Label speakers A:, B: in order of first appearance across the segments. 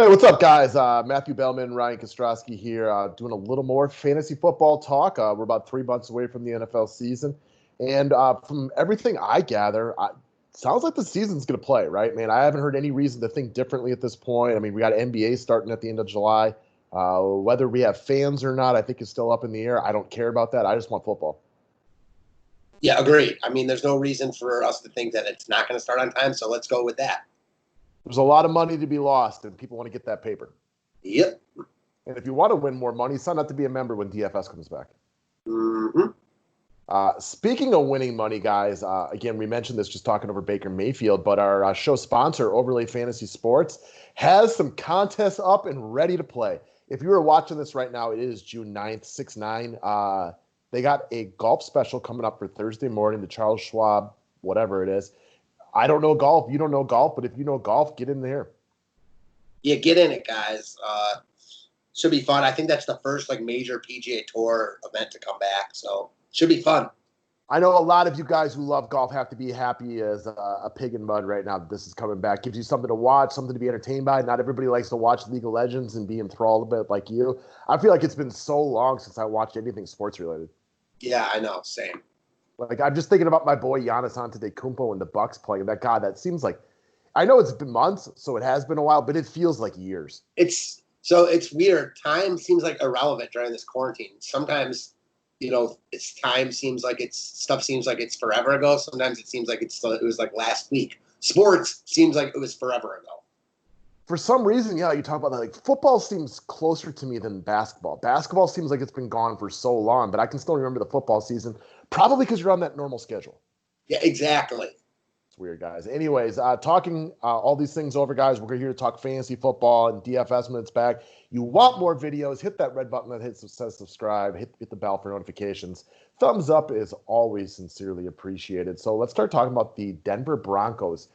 A: Hey, what's up, guys? Matthew Bellman, Ryan Kostrowski here, doing a little more fantasy football talk. We're about 3 months away from the NFL season, and from everything I gather, sounds like the season's going to play, right, man? I haven't heard any reason to think differently at this point. I mean, we got NBA starting at the end of July. Whether we have fans or not, I think is still up in the air. I don't care about that. I just want football.
B: Yeah, agreed. I mean, there's no reason for us to think that it's not going to start on time, so let's go with that.
A: There's a lot of money to be lost, and people want to get that paper.
B: Yep.
A: And if you want to win more money, sign up to be a member when DFS comes back.
B: Mm-hmm.
A: Speaking of winning money, guys, again, we mentioned this just talking over Baker Mayfield, but our show sponsor, Overlay Fantasy Sports, has some contests up and ready to play. If you are watching this right now, it is June 9th, 6/9. They got a golf special coming up for Thursday morning, the Charles Schwab, whatever it is. I don't know golf. You don't know golf, but if you know golf, get in there.
B: Yeah, get in it, guys. Should be fun. I think that's the first major PGA Tour event to come back, so should be fun.
A: I know a lot of you guys who love golf have to be happy as a pig in mud right now that this is coming back. Gives you something to watch, something to be entertained by. Not everybody likes to watch League of Legends and be enthralled a bit like you. I feel like it's been so long since I watched anything sports related.
B: Yeah, I know. Same.
A: I'm just thinking about my boy Giannis Antetokounmpo and the Bucks playing. That seems like, I know it's been months, so it has been a while, but it feels like years.
B: It's weird. Time seems like irrelevant during this quarantine. Sometimes, stuff seems like it's forever ago. Sometimes it seems like it was like last week. Sports seems like it was forever ago.
A: For some reason, yeah, you talk about that. Like football seems closer to me than basketball. Basketball seems like it's been gone for so long, but I can still remember the football season, probably because you're on that normal schedule.
B: Yeah, exactly.
A: It's weird, guys. Anyways, talking all these things over, guys. We're here to talk fantasy football and DFS when it's back. You want more videos, hit that red button that says subscribe, hit the bell for notifications. Thumbs up is always sincerely appreciated. So let's start talking about the Denver Broncos.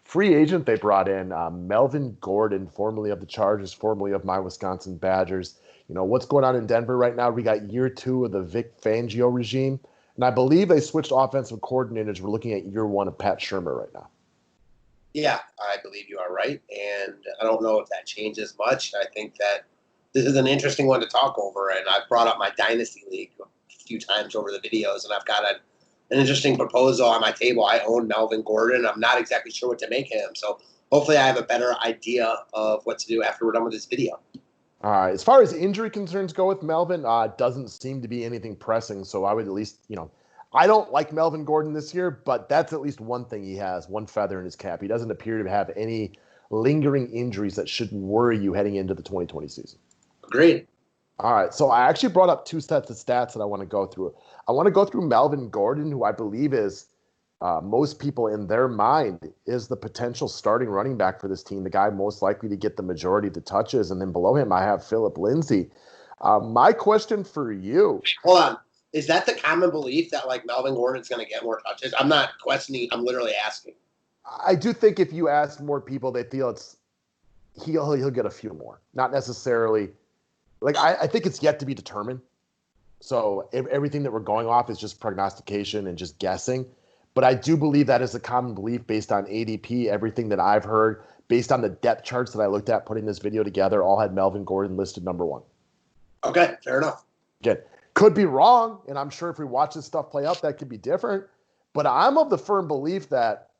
A: Free agent they brought in, Melvin Gordon, formerly of the Chargers, formerly of my Wisconsin Badgers. You know, what's going on in Denver right now? We got year 2 of the Vic Fangio regime. And I believe they switched offensive coordinators. We're looking at year 1 of Pat Shurmur right now.
B: Yeah, I believe you are right. And I don't know if that changes much. I think that this is an interesting one to talk over. And I've brought up my Dynasty League a few times over the videos, and I've got an interesting proposal on my table. I own Melvin Gordon. I'm not exactly sure what to make him. So hopefully I have a better idea of what to do after we're done with this video.
A: All right. As far as injury concerns go with Melvin, doesn't seem to be anything pressing. So I would at least, I don't like Melvin Gordon this year, but that's at least one thing he has, one feather in his cap. He doesn't appear to have any lingering injuries that should worry you heading into the 2020 season.
B: Agreed.
A: All right. So I actually brought up 2 sets of stats that I want to go through. I want to go through Melvin Gordon, who I believe is most people in their mind is the potential starting running back for this team, the guy most likely to get the majority of the touches. And then below him, I have Phillip Lindsay. My question for you.
B: Hold on. Is that the common belief that Melvin Gordon's going to get more touches? I'm not questioning. I'm literally asking.
A: I do think if you ask more people, they feel he'll get a few more. Not necessarily. I think it's yet to be determined. So everything that we're going off is just prognostication and just guessing. But I do believe that is a common belief based on ADP. Everything that I've heard, based on the depth charts that I looked at putting this video together, all had Melvin Gordon listed number 1.
B: Okay, fair enough.
A: Again, could be wrong, and I'm sure if we watch this stuff play out, that could be different. But I'm of the firm belief that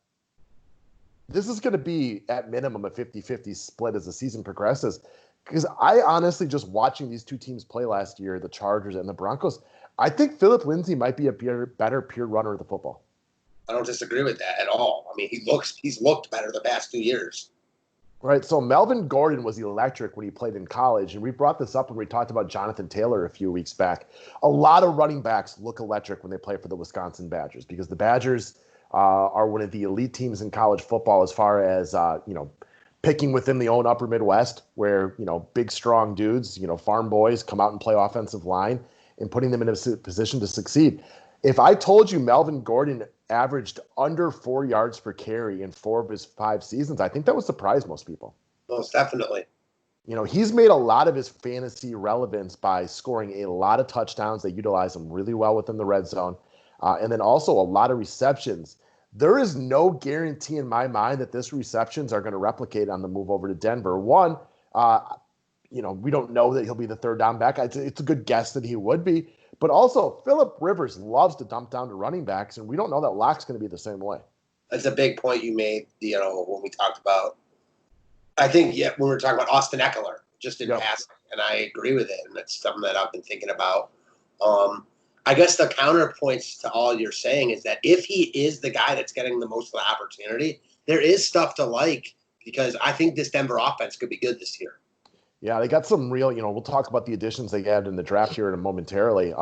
A: this is going to be, at minimum, a 50-50 split as the season progresses. Because I honestly, just watching these 2 teams play last year, the Chargers and the Broncos, I think Phillip Lindsay might be a better pure runner of the football.
B: I don't disagree with that at all. I mean, he's looked better the past 2 years.
A: Right. So Melvin Gordon was electric when he played in college. And we brought this up when we talked about Jonathan Taylor a few weeks back. A lot of running backs look electric when they play for the Wisconsin Badgers because the Badgers are one of the elite teams in college football as far as, picking within the own upper Midwest where, big, strong dudes, farm boys come out and play offensive line and putting them in a position to succeed. If I told you Melvin Gordon averaged under 4 yards per carry in 4 of his 5 seasons, I think that would surprise most people.
B: Most definitely.
A: He's made a lot of his fantasy relevance by scoring a lot of touchdowns. They utilize him really well within the red zone. And then also a lot of receptions. There is no guarantee in my mind that this receptions are going to replicate on the move over to Denver. One, We don't know that he'll be the third down back. It's a good guess that he would be. But also, Phillip Rivers loves to dump down to running backs, and we don't know that Locke's going to be the same way.
B: That's a big point you made, when we talked about, I think, when we were talking about Austin Eckler, just in passing, and I agree with it, and that's something that I've been thinking about. I guess the counterpoints to all you're saying is that if he is the guy that's getting the most of the opportunity, there is stuff to like, because I think this Denver offense could be good this year.
A: Yeah, they got some real, we'll talk about the additions they had in the draft here momentarily.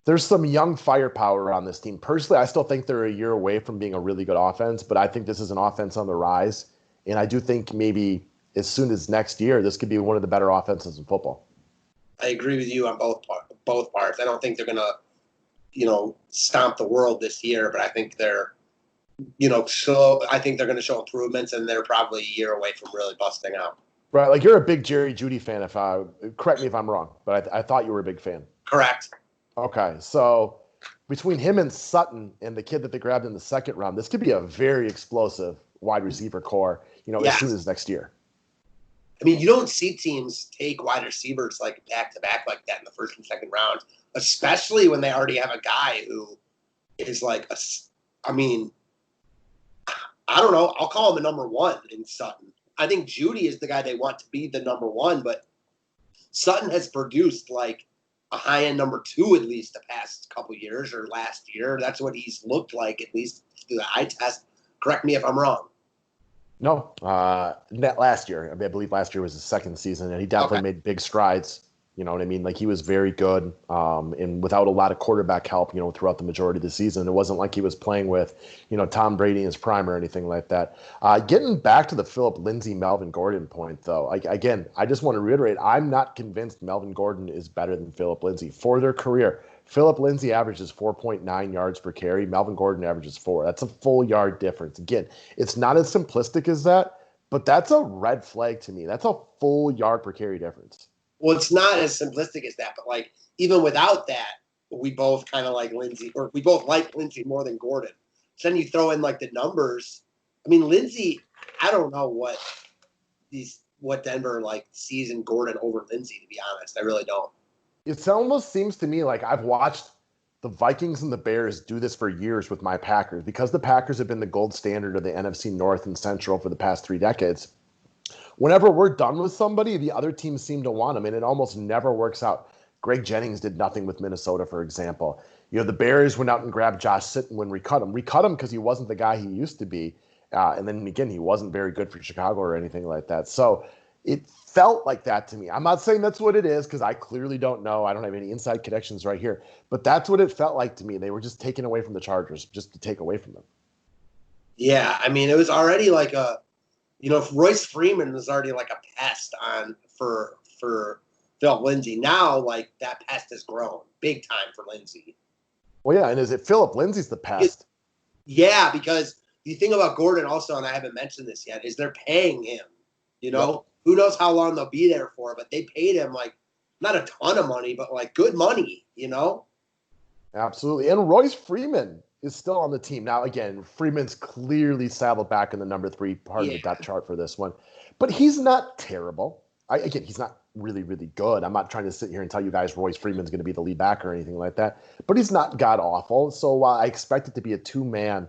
A: There's some young firepower on this team. Personally, I still think they're a year away from being a really good offense, but I think this is an offense on the rise. And I do think maybe as soon as next year, this could be one of the better offenses in football.
B: I agree with you on both parts. I don't think they're going to, stomp the world this year, but I think they're, I think they're going to show improvements, and they're probably a year away from really busting out.
A: Right. Like, you're a big Jerry Jeudy fan. Correct me if I'm wrong, but I thought you were a big fan.
B: Correct.
A: Okay. So between him and Sutton and the kid that they grabbed in the second round, this could be a very explosive wide receiver core, as soon as next year.
B: I mean, you don't see teams take wide receivers like back-to-back like that in the first and second round, especially when they already have a guy who is like, I don't know. I'll call him a number one in Sutton. I think Jeudy is the guy they want to be the number one, but Sutton has produced like a high-end number two at least the past couple years or last year. That's what he's looked like, at least through the eye test. Correct me if I'm wrong.
A: No, not last year. I believe last year was his second season, and he definitely made big strides. You know what I mean? Like, he was very good, and without a lot of quarterback help, throughout the majority of the season. It wasn't like he was playing with, Tom Brady in his prime or anything like that. Getting back to the Phillip Lindsay, Melvin Gordon point, though, again, I just want to reiterate, I'm not convinced Melvin Gordon is better than Phillip Lindsay for their career. Phillip Lindsay averages 4.9 yards per carry. Melvin Gordon averages 4. That's a full yard difference. Again, it's not as simplistic as that, but that's a red flag to me. That's a full yard per carry difference.
B: Well, it's not as simplistic as that, but like even without that, we both kind of like Lindsay, or we both like Lindsay more than Gordon. So then you throw in like the numbers. I mean, Lindsay, I don't know what Denver like sees in Gordon over Lindsay, to be honest. I really don't.
A: It almost seems to me like I've watched the Vikings and the Bears do this for years with my Packers, because the Packers have been the gold standard of the NFC North and Central for the past 3 decades. Whenever we're done with somebody, the other teams seem to want them, and it almost never works out. Greg Jennings did nothing with Minnesota, for example. The Bears went out and grabbed Josh Sitton when we cut him. We cut him because he wasn't the guy he used to be. And then, again, he wasn't very good for Chicago or anything like that. So it felt like that to me. I'm not saying that's what it is, because I clearly don't know. I don't have any inside connections right here. But that's what it felt like to me. They were just taken away from the Chargers just to take away from them.
B: Yeah, I mean, it was already like if Royce Freeman was already like a pest for Phillip Lindsay, now like that pest has grown big time for Lindsay.
A: Well, yeah, and is it Phillip Lindsay's the pest?
B: Yeah, because the thing about Gordon also, and I haven't mentioned this yet, is they're paying him.
A: Yep.
B: Who knows how long they'll be there for, but they paid him like not a ton of money, but like good money,
A: Absolutely. And Royce Freeman is still on the team. Now, again, Freeman's clearly saddled back in the number 3 part of the depth chart for this one. But he's not terrible. He's not really, really good. I'm not trying to sit here and tell you guys Royce Freeman's going to be the lead back or anything like that. But he's not god-awful. So I expect it to be a 2-man,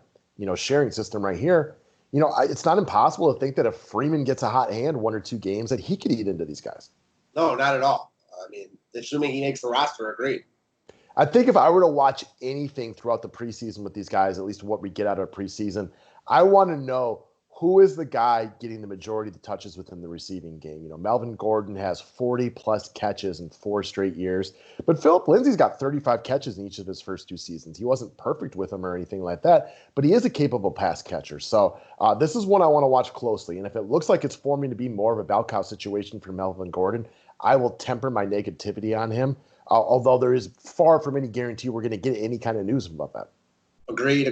A: sharing system right here. It's not impossible to think that if Freeman gets a hot hand 1 or 2 games, that he could eat into these guys.
B: No, not at all. I mean, assuming he makes the roster, agreed.
A: I think if I were to watch anything throughout the preseason with these guys, at least what we get out of preseason, I want to know who is the guy getting the majority of the touches within the receiving game. Melvin Gordon has 40-plus catches in 4 straight years, but Phillip Lindsay's got 35 catches in each of his first 2 seasons. He wasn't perfect with them or anything like that, but he is a capable pass catcher. So this is one I want to watch closely, and if it looks like it's forming to be more of a bell cow situation for Melvin Gordon, I will temper my negativity on him, although there is far from any guarantee we're going to get any kind of news about that.
B: Agreed.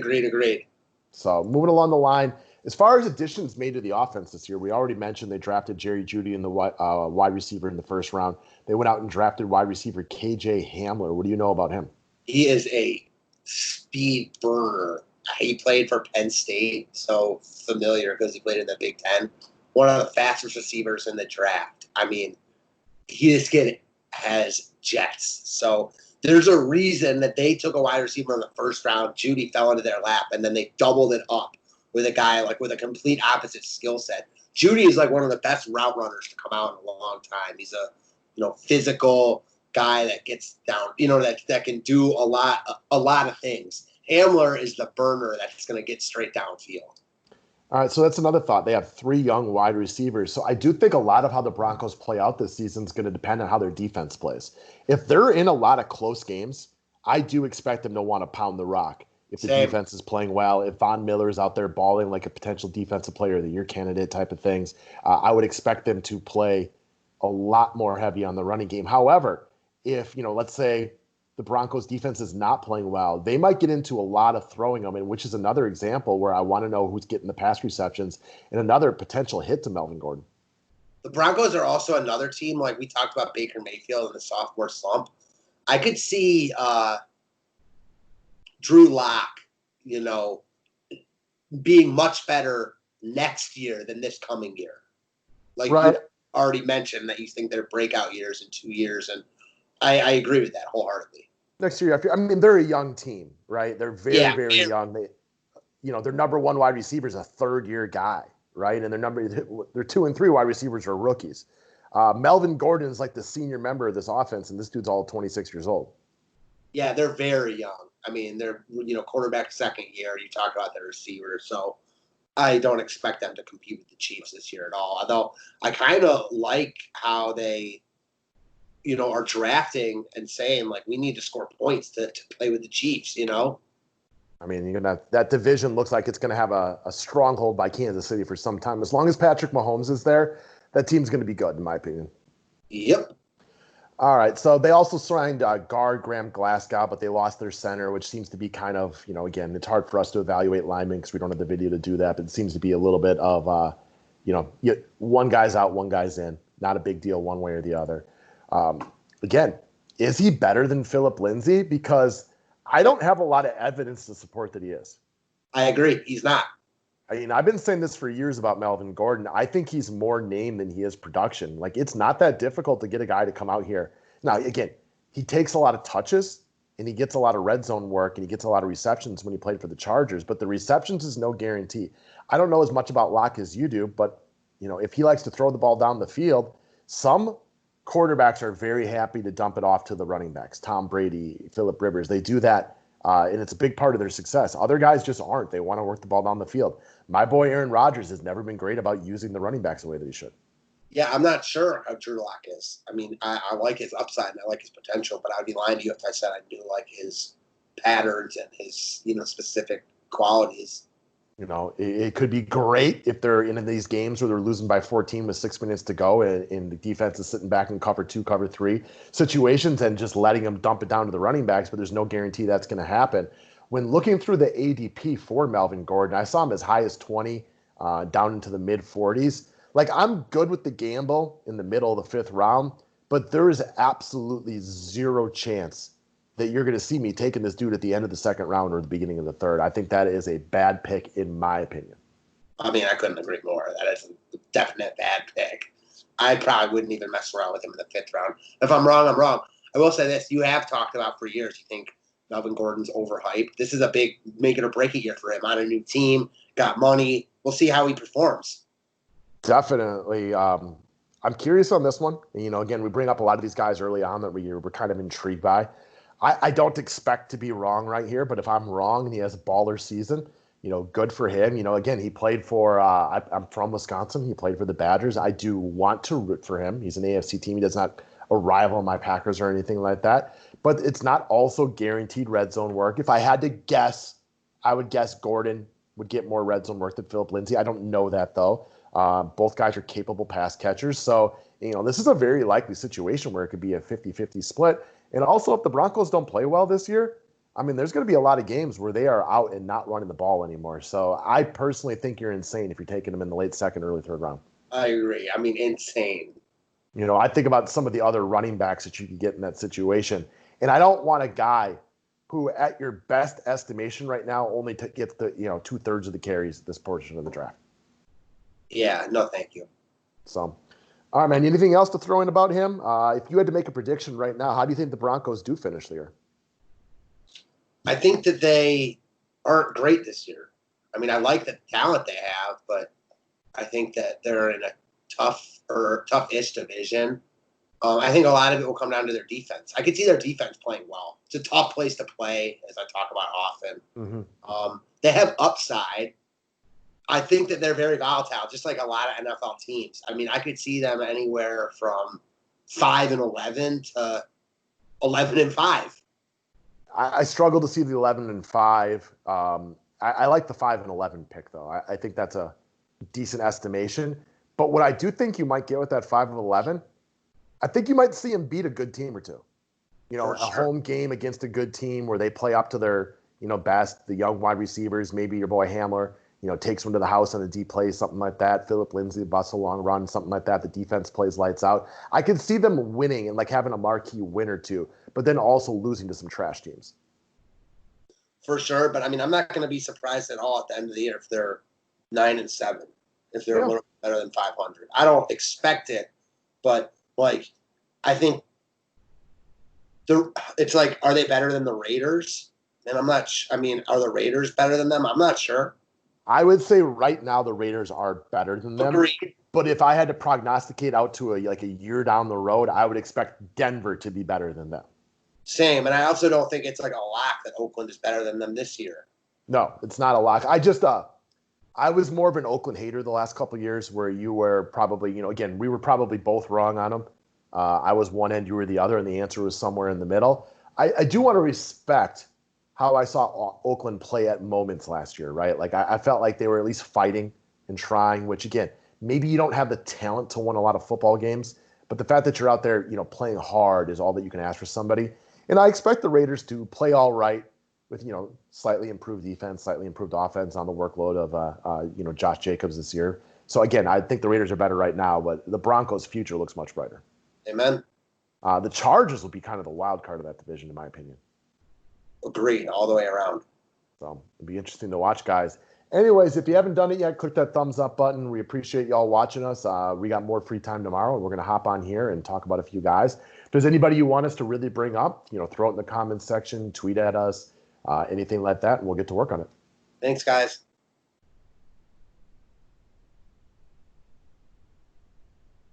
A: So moving along the line, as far as additions made to the offense this year, we already mentioned they drafted Jerry Jeudy in the wide receiver in the first round. They went out and drafted wide receiver KJ Hamler. What do you know about him?
B: He is a speed burner. He played for Penn State, so familiar because he played in the Big Ten. one of the fastest receivers in the draft. I mean, this kid has jets. So there's a reason that they took a wide receiver in the first round. Judy fell into their lap, and then they doubled it up with a guy like with a complete opposite skill set. Judy is like one of the best route runners to come out in a long time. He's a physical guy that gets down, that can do a lot of things. Hamler is the burner that's going to get straight downfield.
A: All right, so that's another thought. They have 3 young wide receivers. So I do think a lot of how the Broncos play out this season is going to depend on how their defense plays. If they're in a lot of close games, I do expect them to want to pound the rock. If the defense is playing well, if Von Miller is out there balling like a potential defensive player of the year candidate type of things, I would expect them to play a lot more heavy on the running game. However, if, let's say the Broncos defense is not playing well, they might get into a lot of throwing them, and which is another example where I want to know who's getting the pass receptions and another potential hit to Melvin Gordon.
B: The Broncos are also another team, like we talked about Baker Mayfield in the sophomore slump. I could see Drew Lock, being much better next year than this coming year. Like you already mentioned that you think they're breakout years in 2 years, and I agree with that wholeheartedly.
A: Next year, they're a young team, right? They're very young. Their number 1 wide receiver is a third-year guy, right? And their 2 and 3 wide receivers are rookies. Melvin Gordon is like the senior member of this offense, and this dude's all 26 years old. Yeah,
B: they're very young. I mean, they're quarterback second year. You talk about their receivers, so I don't expect them to compete with the Chiefs this year at all. Although I kind of like how they, are drafting and saying like we need to score points to play with the Chiefs.
A: I mean, that division looks like it's going to have a stronghold by Kansas City for some time. As long as Patrick Mahomes is there, that team's going to be good, in my opinion.
B: Yep.
A: All right, so they also signed guard Graham Glasgow, but they lost their center, which seems to be kind of, again, it's hard for us to evaluate linemen because we don't have the video to do that, but it seems to be a little bit of, one guy's out, one guy's in. Not a big deal one way or the other. Again, is he better than Phillip Lindsay? Because I don't have a lot of evidence to support that he is.
B: I agree. He's not.
A: I mean, I've been saying this for years about Melvin Gordon. I think he's more name than he is production. Like, it's not that difficult to get a guy to come out here. Now, again, he takes a lot of touches, and he gets a lot of red zone work, and he gets a lot of receptions when he played for the Chargers, but the receptions is no guarantee. I don't know as much about Locke as you do, but, if he likes to throw the ball down the field, some quarterbacks are very happy to dump it off to the running backs. Tom Brady, Phillip Rivers, they do that, and it's a big part of their success. Other guys just aren't. They want to work the ball down the field. My boy Aaron Rodgers has never been great about using the running backs the way that he should.
B: Yeah, I'm not sure how Drew Lock is. I mean, I like his upside and I like his potential, but I'd be lying to you if I said I do like his patterns and his, specific qualities.
A: It could be great if they're in these games where they're losing by 14 with 6 minutes to go and the defense is sitting back in cover 2, cover 3 situations and just letting them dump it down to the running backs, but there's no guarantee that's going to happen. When looking through the ADP for Melvin Gordon, I saw him as high as 20, down into the mid-40s. Like, I'm good with the gamble in the middle of the 5th round, but there is absolutely zero chance that you're going to see me taking this dude at the end of the 2nd round or the beginning of the 3rd. I think that is a bad pick in my opinion.
B: I mean, I couldn't agree more. That is a definite bad pick. I probably wouldn't even mess around with him in the 5th round. If I'm wrong, I'm wrong. I will say this. You have talked about for years, you think Melvin Gordon's overhyped. This is a big make it or break it year for him. On a new team, got money. We'll see how he performs.
A: Definitely. I'm curious on this one. Again, we bring up a lot of these guys early on that we're kind of intrigued by. I don't expect to be wrong right here, but if I'm wrong and he has a baller season, good for him. Again, he played for, I'm from Wisconsin. He played for the Badgers. I do want to root for him. He's an AFC team. He does not a rival my Packers or anything like that. But it's not also guaranteed red zone work. If I had to guess, I would guess Gordon would get more red zone work than Phillip Lindsay. I don't know that, though. Both guys are capable pass catchers. So, this is a very likely situation where it could be a 50-50 split. And also, if the Broncos don't play well this year, I mean, there's going to be a lot of games where they are out and not running the ball anymore. So I personally think you're insane if you're taking them in the late 2nd, early 3rd round.
B: I agree. I mean, insane.
A: I think about some of the other running backs that you can get in that situation. And I don't want a guy who, at your best estimation right now, only gets the 2/3 of the carries this portion of the draft.
B: Yeah, no, thank you.
A: So, all right, man. Anything else to throw in about him? If you had to make a prediction right now, how do you think the Broncos do finish the year?
B: I think that they aren't great this year. I mean, I like the talent they have, but I think that they're in a tough-ish division. I think a lot of it will come down to their defense. I could see their defense playing well. It's a tough place to play, as I talk about often. They have upside. I think that they're very volatile, just like a lot of NFL teams. I mean, I could see them anywhere from 5-11 to 11-5.
A: I struggle to see the 11-5. I like the 5-11 pick though. I think that's a decent estimation. But what I do think you might get with that 5-11, I think you might see him beat a good team or two. You know,
B: For sure.
A: home game against a good team where they play up to their, best. The young wide receivers, maybe your boy Hamler, takes one to the house on a deep play, something like that. Phillip Lindsay busts a long run, something like that. The defense plays lights out. I could see them winning and like having a marquee win or two, but then also losing to some trash teams.
B: For sure, but I mean, I'm not going to be surprised at all at the end of the year if they're 9-7, if they're a little bit better than 500. I don't expect it, but like, I think it's like, are they better than the Raiders? And I'm not. I mean, are the Raiders better than them? I'm not sure.
A: I would say right now the Raiders are better than them.
B: Agreed.
A: But if I had to prognosticate out to a year down the road, I would expect Denver to be better than them.
B: Same, and I also don't think it's like a lock that Oakland is better than them this year.
A: No, it's not a lock. I was more of an Oakland hater the last couple of years, where you were probably, again, we were probably both wrong on them. I was one end, you were the other, and the answer was somewhere in the middle. I do want to respect how I saw Oakland play at moments last year, right? Like I felt like they were at least fighting and trying, which again, maybe you don't have the talent to win a lot of football games, but the fact that you're out there, playing hard is all that you can ask for somebody. And I expect the Raiders to play all right with, slightly improved defense, slightly improved offense on the workload of, Josh Jacobs this year. So again, I think the Raiders are better right now, but the Broncos' future looks much brighter.
B: Amen.
A: The Chargers will be kind of the wild card of that division, in my opinion.
B: Agreed, all the way around.
A: So it'll be interesting to watch, guys. Anyways, if you haven't done it yet, click that thumbs up button. We appreciate y'all watching us. We got more free time tomorrow, and we're going to hop on here and talk about a few guys. If there's anybody you want us to really bring up, throw it in the comments section, tweet at us, anything like that, and we'll get to work on it.
B: Thanks, guys.